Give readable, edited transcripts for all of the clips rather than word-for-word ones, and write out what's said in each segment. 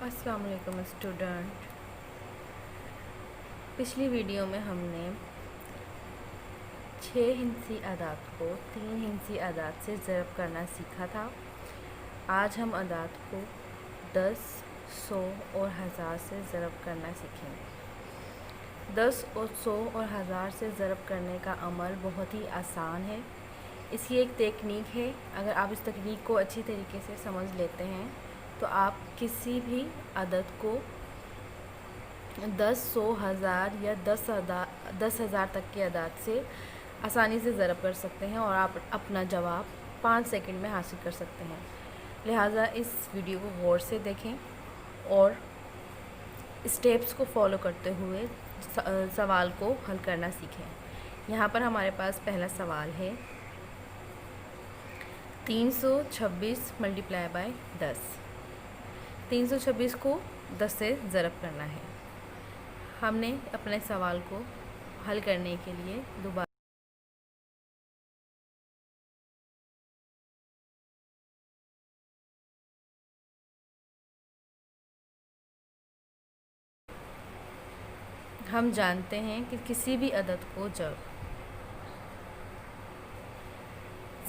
अस्सलाम वालेकुम स्टूडेंट। पिछली वीडियो में हमने 6 हिंसी अदाद को 3 हिंसी अदाद से ज़रब करना सीखा था। आज हम अदाद को 10, 100 और 1000 से ज़रब करना सीखेंगे। 10 और 100 और 1000 से ज़रब करने का अमल बहुत ही आसान है। इसकी एक टेक्निक है। अगर आप इस तकनीक को अच्छी तरीके से समझ लेते हैं तो आप किसी भी अदद को 10, 100, 1000 या 10,000 तक के अदाद से आसानी से ज़रब कर सकते हैं और आप अपना जवाब 5 सेकंड में हासिल कर सकते हैं। लिहाजा इस वीडियो को गौर से देखें और स्टेप्स को फॉलो करते हुए सवाल को हल करना सीखें। यहाँ पर हमारे पास पहला सवाल है 326 मल्टीप्लाई बाय 10। 326 को 10 से ज़रब करना है। हमने अपने सवाल को हल करने के लिए दोबारा हम जानते हैं कि किसी भी अदद को जब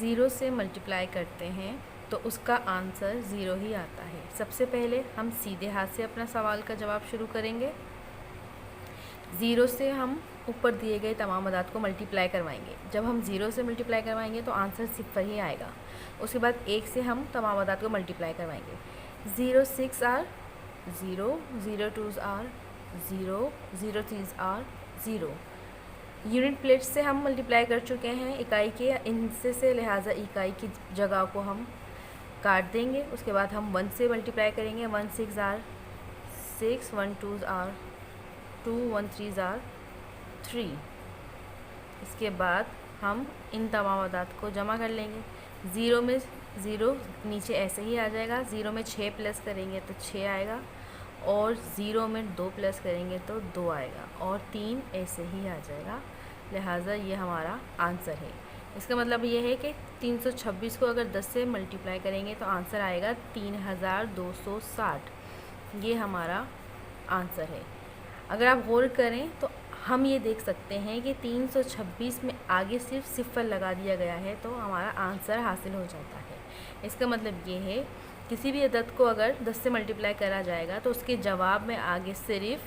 0 से मल्टीप्लाई करते हैं तो उसका आंसर 0 ही आता है। सबसे पहले हम सीधे हाथ से अपना सवाल का जवाब शुरू करेंगे। 0 से हम ऊपर दिए गए तमाम अदाद को मल्टीप्लाई करवाएंगे। जब हम 0 से मल्टीप्लाई करवाएंगे तो आंसर 0 ही आएगा। उसके बाद 1 से हम तमाम अदाद को मल्टीप्लाई करवाएंगे। 0 6 आर 0, 0 2 आर 0, 0 3 आर 0। यूनिट प्लेट से हम मल्टीप्लाई कर चुके हैं इकाई के हिस्से से, लिहाजा इकाई की जगह को हम काट देंगे। उसके बाद हम 1 से मल्टीप्लाई करेंगे। 1 6 आर 6, 1 2 आर 2, 1 3 आर 3। इसके बाद हम इन तमाम अदाद को जमा कर लेंगे। 0 में 0 नीचे ऐसे ही आ जाएगा। 0 में 6 प्लस करेंगे तो 6 आएगा और 0 में 2 प्लस करेंगे तो 2 आएगा और 3 ऐसे ही आ जाएगा। लिहाजा ये हमारा आंसर है। इसका मतलब ये है कि 326 को अगर 10 से मल्टीप्लाई करेंगे तो आंसर आएगा 3260। ये हमारा आंसर है। अगर आप गौर करें तो हम ये देख सकते हैं कि 326 में आगे सिर्फ 0 लगा दिया गया है तो हमारा आंसर हासिल हो जाता है। इसका मतलब ये है किसी भी अदद को अगर 10 से मल्टीप्लाई करा जाएगा तो उसके जवाब में आगे सिर्फ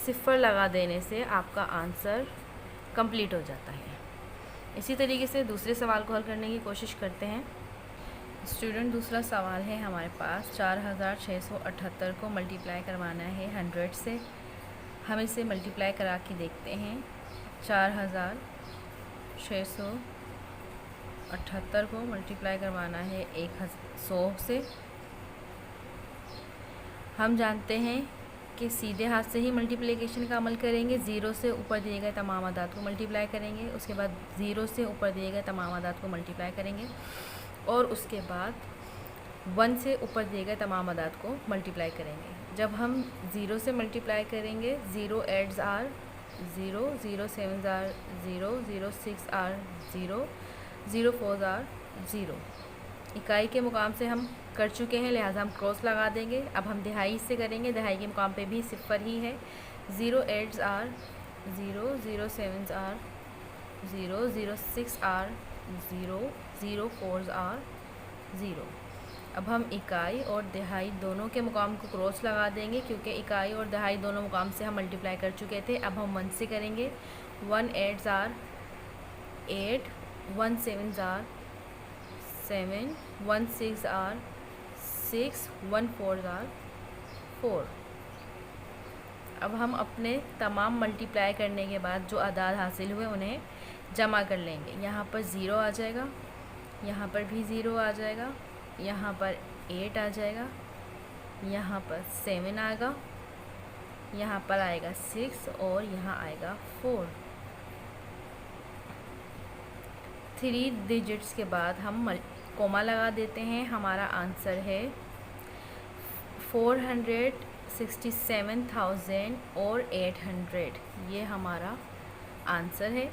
0 लगा देने से आपका आंसर कंप्लीट हो जाता है। इसी तरीके से दूसरे सवाल को हल करने की कोशिश करते हैं। स्टूडेंट, दूसरा सवाल है हमारे पास 4678 को मल्टीप्लाई करवाना है 100 से। हम इसे मल्टीप्लाई करा के देखते हैं। 4678 को मल्टीप्लाई करवाना है 100 से। हम जानते हैं कि सीधे हाथ से ही मल्टीप्लिकेशन का अमल करेंगे। 0 से ऊपर दिए गए तमाम अदाद को मल्टीप्लाई करेंगे। उसके बाद 0 से ऊपर दिए गए तमाम अदाद को मल्टीप्लाई करेंगे और उसके बाद 1 से ऊपर दिए गए तमाम अदाद को मल्टीप्लाई करेंगे। जब हम 0 से मल्टीप्लाई करेंगे 0 8 आर 0, 0 7 आर 0, 0 6 आर 0, 0 4 आर 0। इकाई के मुकाम से हम कर चुके हैं, लिहाजा हम क्रॉस लगा देंगे। अब हम दिहाई से करेंगे। दिहाई के मुकाम पे भी 0 ही है। 0 8 आर 0, 0 7 आर 0, 0 6 आर 0, 0 4 आर 0। अब हम इकाई और दिहाई दोनों के मुकाम को क्रॉस लगा देंगे क्योंकि इकाई और दिहाई दोनों मुकाम से हम मल्टीप्लाई कर चुके थे। अब हम 1 से करेंगे। 1 8 आर 8, 1 7 आर 7, 1 6 आर 6, 1 4 आर 4। अब हम अपने तमाम मल्टीप्लाई करने के बाद जो अदाद हासिल हुए उन्हें जमा कर लेंगे। यहाँ पर 0 आ जाएगा, यहाँ पर भी 0 आ जाएगा, यहाँ पर 8 आ जाएगा, यहाँ पर 7 आएगा, यहाँ पर आएगा 6 और यहाँ आएगा 4। 3 डिजिट्स के बाद हम कोमा लगा देते हैं। हमारा आंसर है 467,800। ये हमारा आंसर है।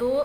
2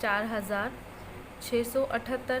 4678،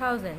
1000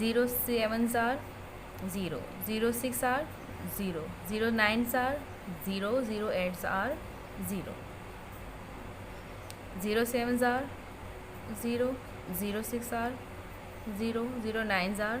0 7s are 0، 0 6 are 0، 0 9s are 0، 0 8s are 0، 0 7s are 0، 0 6 are 0، 0 9s are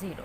0۔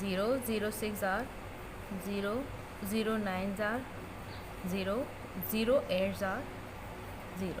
0، 0 6 are 0، 0 9s are 0، 0 8s are 0۔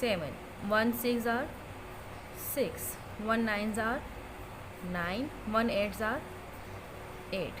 7، 1 6 are 6، 1 9s are 9، 1 8s are 8۔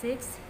6،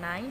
9،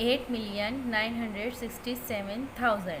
8,967,000۔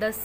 10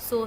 100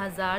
1000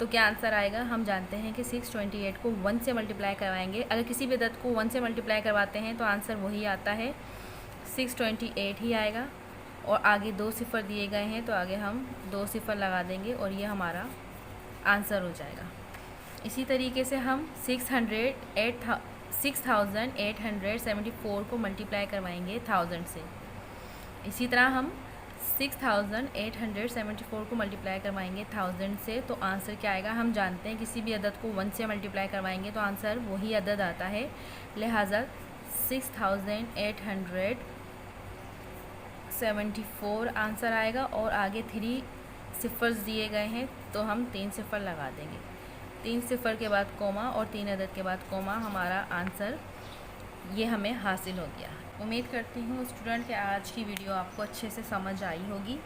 तो क्या आंसर आएगा? हम जानते हैं कि 628 को 1 से मल्टीप्लाई करवाएंगे। अगर किसी भी अदद को 1 से मल्टीप्लाई करवाते हैं तो आंसर वही आता है, 628 ही आएगा। और आगे 2 सिफ़र दिए गए हैं तो आगे हम 2 सिफ़र लगा देंगे और ये हमारा आंसर हो जाएगा। इसी तरीके से हम 6874 को मल्टीप्लाई करवाएंगे 1000 से। इसी तरह हम 6874 को मल्टीप्लाई करवाएंगे 1000 से, तो आंसर क्या आएगा? हम जानते हैं किसी भी अदद को 1 से मल्टीप्लाई करवाएंगे तो आंसर वही अदद आता है, लिहाजा 6874 आंसर आएगा। और आगे 3 सिफ़र्स दिए गए हैं तो हम 3 सिफ़र लगा देंगे। 3 सिफ़र के बाद कोमा और 3 अदद के बाद कोमा, हमारा आंसर ये हमें हासिल हो गया। उम्मीद करती हूँ स्टूडेंट कि आज की वीडियो आपको अच्छे से समझ आई होगी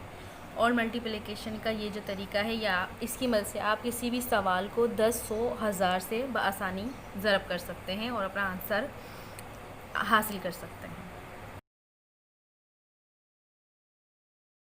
और मल्टीप्लिकेशन का ये जो तरीका है या इसकी मदद से आप किसी भी सवाल को 10, 100, 1000 से बआसानी ज़रब कर सकते हैं और अपना आंसर हासिल कर सकते हैं।